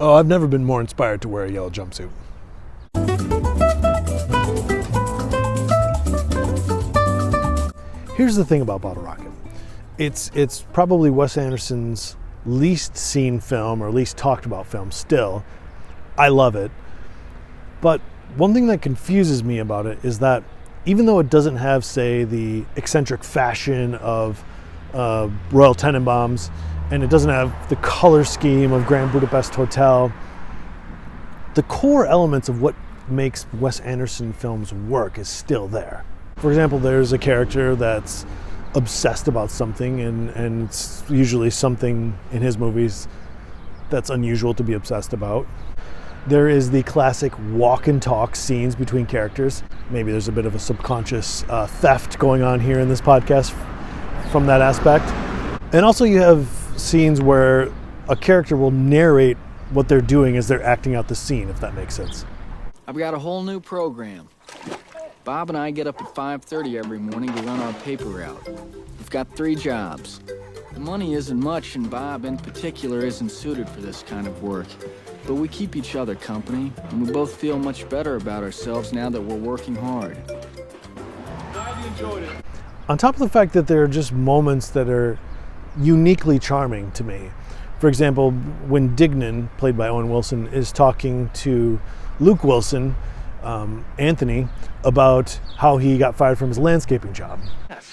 Oh, I've never been more inspired to wear a yellow jumpsuit. Here's the thing about Bottle Rocket. It's probably Wes Anderson's least seen film or least talked about film still. I love it. But one thing that confuses me about it is that even though it doesn't have, say, the eccentric fashion of Royal Tenenbaums, and it doesn't have the color scheme of Grand Budapest Hotel, the core elements of what makes Wes Anderson films work is still there. For example, there's a character that's obsessed about something, and it's usually something in his movies that's unusual to be obsessed about. There is the classic walk and talk scenes between characters. Maybe there's a bit of a subconscious theft going on here in this podcast from that aspect. And also you have scenes where a character will narrate what they're doing as they're acting out the scene, if that makes sense. I've got a whole new program. Bob and I get up at 5:30 every morning to run our paper route. We've got 3 jobs. The money isn't much, and Bob in particular isn't suited for this kind of work. But we keep each other company, and we both feel much better about ourselves now that we're working hard. Glad you enjoyed it. On top of the fact that there are just moments that are uniquely charming to me. For example, when Dignan, played by Owen Wilson, is talking to Luke Wilson, Anthony, about how he got fired from his landscaping job.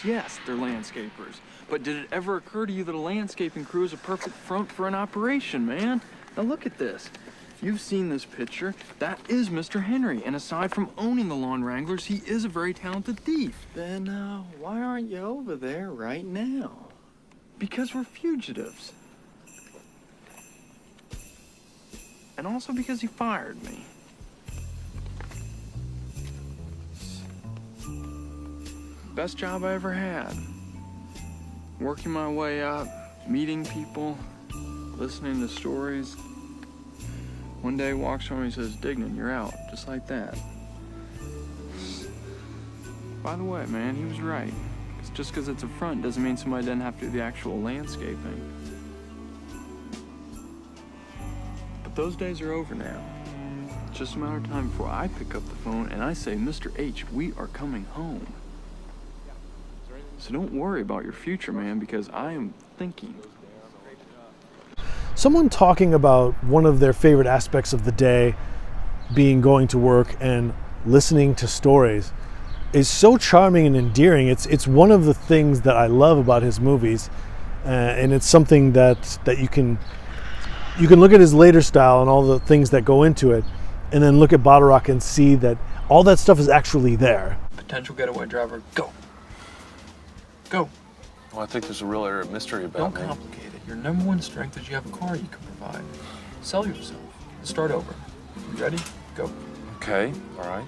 Yes, they're landscapers. But did it ever occur to you that a landscaping crew is a perfect front for an operation, man? Now look at this. You've seen this picture. That is Mr. Henry. And aside from owning the Lawn Wranglers, he is a very talented thief. Then why aren't you over there right now? Because we're fugitives. And also because he fired me. Best job I ever had. Working my way up, meeting people, listening to stories. One day he walks over and he says, "Dignan, you're out," just like that. By the way, man, he was right. Just because it's a front doesn't mean somebody doesn't have to do the actual landscaping. But those days are over now. It's just a matter of time before I pick up the phone and I say, "Mr. H, we are coming home." So don't worry about your future, man, because I am thinking. Someone talking about one of their favorite aspects of the day being going to work and listening to stories is so charming and endearing. It's one of the things that I love about his movies, and it's something that you can look at his later style and all the things that go into it, and then look at Bottle Rocket and see that all that stuff is actually there. Potential getaway driver, go. Go. Well, I think there's a real area of mystery about Don't me. complicate it. Your number one strength is you have a car you can provide. Sell yourself. Start over. You ready? Go. Okay, all right.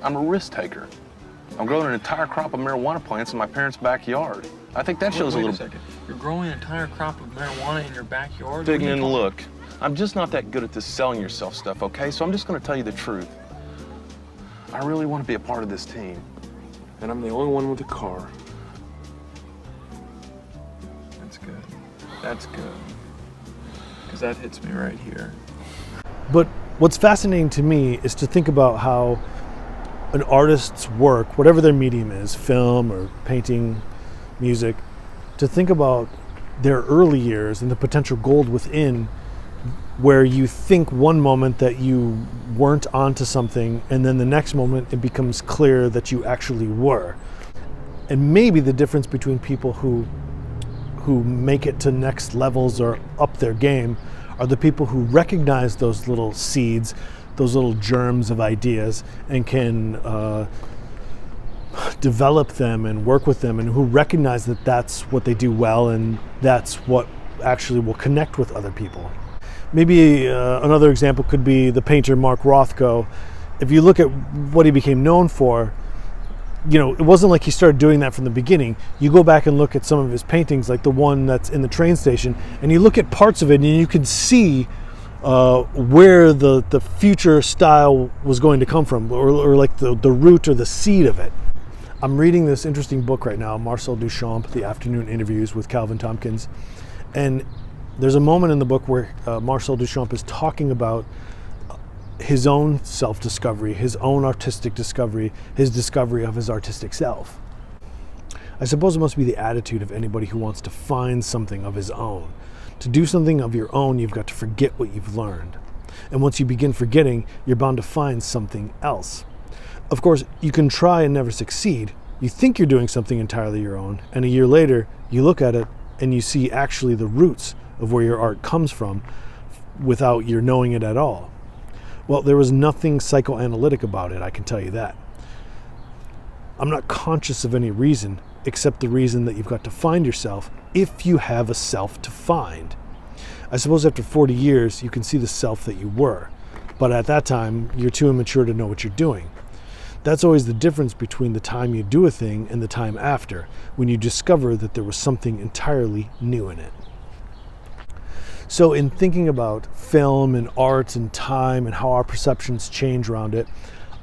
I'm a risk taker. I'm growing an entire crop of marijuana plants in my parents' backyard. I think that shows Wait a a little... second. You're growing an entire crop of marijuana in your backyard? Dignan, look, I'm just not that good at this selling yourself stuff, okay? So I'm just going to tell you the truth. I really want to be a part of this team. And I'm the only one with a car. That's good. That's good. Because that hits me right here. But what's fascinating to me is to think about how an artist's work, whatever their medium is, film or painting, music, to think about their early years and the potential gold within, where you think one moment that you weren't onto something, and then the next moment it becomes clear that you actually were. And maybe the difference between people who make it to next levels or up their game are the people who recognize those little seeds, those little germs of ideas, and can develop them and work with them, and who recognize that that's what they do well and that's what actually will connect with other people. Maybe another example could be the painter Mark Rothko. If you look at what he became known for, you know, it wasn't like he started doing that from the beginning. You go back and look at some of his paintings, like the one that's in the train station, and you look at parts of it and you can see where the future style was going to come from, or like the root or the seed of it. I'm reading this interesting book right now, Marcel Duchamp, The Afternoon Interviews with Calvin Tompkins, and There's a moment in the book where Marcel Duchamp is talking about his own self-discovery, his own artistic discovery, his discovery of his artistic self. I suppose it must be the attitude of anybody who wants to find something of his own. To do something of your own, you've got to forget what you've learned. And once you begin forgetting, you're bound to find something else. Of course, you can try and never succeed. You think you're doing something entirely your own, and a year later, you look at it and you see actually the roots of where your art comes from without your knowing it at all. Well, there was nothing psychoanalytic about it, I can tell you that. I'm not conscious of any reason except the reason that you've got to find yourself if you have a self to find. I suppose after 40 years, you can see the self that you were, but at that time, you're too immature to know what you're doing. That's always the difference between the time you do a thing and the time after, when you discover that there was something entirely new in it. So in thinking about film and art and time and how our perceptions change around it,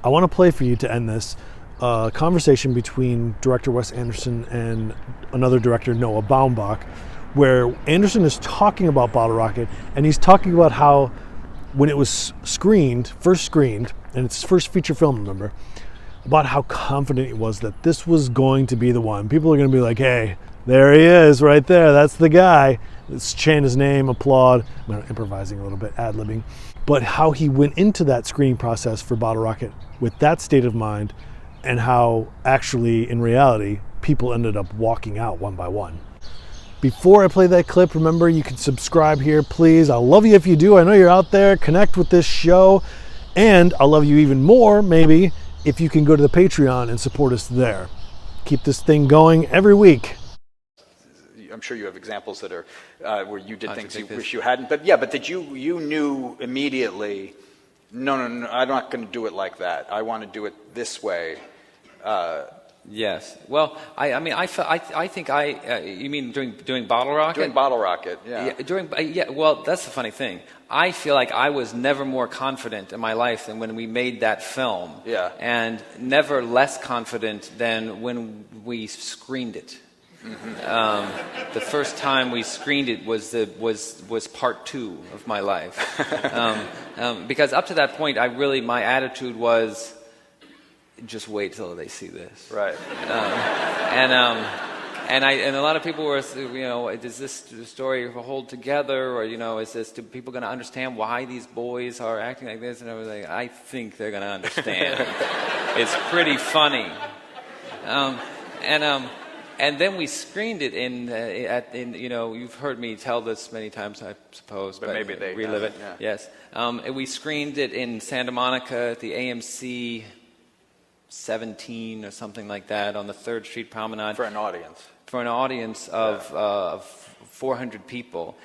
I want to play for you to end this a conversation between director Wes Anderson and another director, Noah Baumbach, where Anderson is talking about Bottle Rocket, and he's talking about how when it was first screened, and it's his first feature film, remember, about how confident he was that this was going to be the one. People are going to be like, hey, there he is right there, that's the guy. Let's chant his name, applaud. I'm improvising a little bit, ad-libbing. But how he went into that screening process for Bottle Rocket with that state of mind, and how actually, in reality, people ended up walking out one by one. Before I play that clip, remember you can subscribe here, please. I'll love you if you do. I know you're out there. Connect with this show. And I'll love you even more, maybe, if you can go to the Patreon and support us there. Keep this thing going every week. I'm sure you have examples that are where you did things you wish you hadn't. But yeah, but that you knew immediately, no, I'm not going to do it like that. I want to do it this way. Yes. Well, I mean, I think you mean doing Bottle Rocket? Doing Bottle Rocket, yeah. Yeah, well, that's the funny thing. I feel like I was never more confident in my life than when we made that film. Yeah. And never less confident than when we screened it. Mm-hmm. The first time we screened it was part 2 of my life. Because up to that point, my attitude was, just wait till they see this. Right. And a lot of people were, does this story hold together, or do people going to understand why these boys are acting like this? And I was like, I think they're going to understand. It's pretty funny. And then we screened it in you've heard me tell this many times, I suppose, but maybe they relive it. Yeah. Yes. And we screened it in Santa Monica at the AMC 17 or something like that on the 3rd Street Promenade. For an audience. For an audience of 400 people.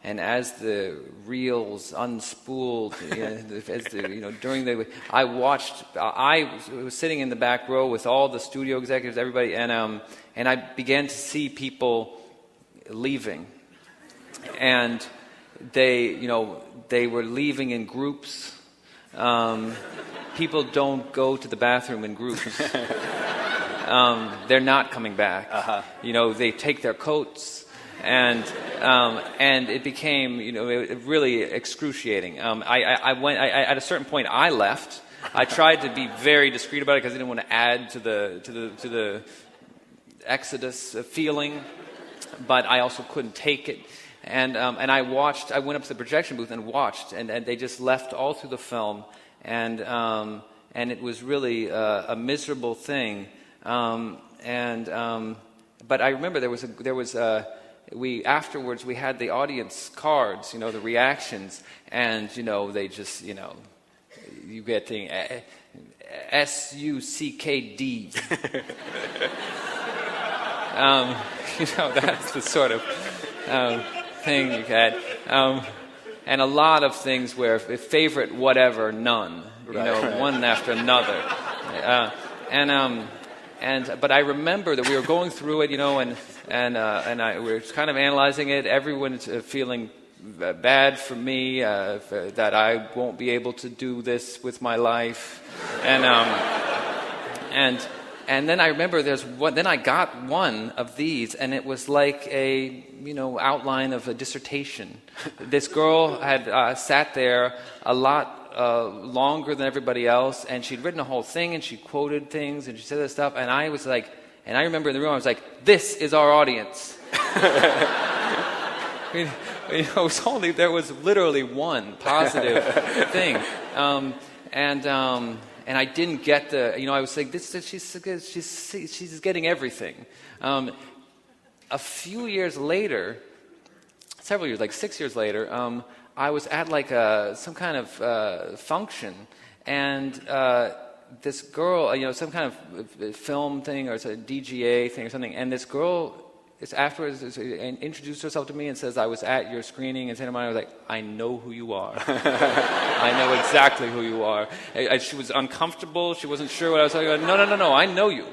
And as the reels unspooled, I was sitting in the back row with all the studio executives, everybody, and I began to see people leaving, and they were leaving in groups. People don't go to the bathroom in groups. They're not coming back. Uh-huh. They take their coats. And it became, really excruciating. At a certain point, I left. I tried to be very discreet about it because I didn't want to add to the Exodus feeling, but I also couldn't take it. And I watched. I went up to the projection booth and watched, and they just left all through the film, and it was really a miserable thing. But I remember afterwards we had the audience cards, the reactions, and they just, you get the SUCKD. That's the sort of thing you had, and a lot of things where favorite whatever, none, right. One after another, but I remember that we were going through it, we were kind of analyzing it. Everyone's feeling bad for me, that I won't be able to do this with my life, and And then I remember then I got one of these, and it was like a, outline of a dissertation. This girl had sat there a lot longer than everybody else, and she'd written a whole thing, and she quoted things, and she said this stuff, and I was like, and I remember in the room, I was like, this is our audience. There was literally one positive thing. And I didn't get I was like, she's getting everything. A few years later, several years, like 6 years later, I was at like some kind of function, and this girl, some kind of film thing or it's a DGA thing or something, and this girl afterwards introduced herself to me and says, I was at your screening in Santa Monica. I was like, I know who you are. I know exactly who you are. She was uncomfortable. She wasn't sure what I was talking about. No, I know you.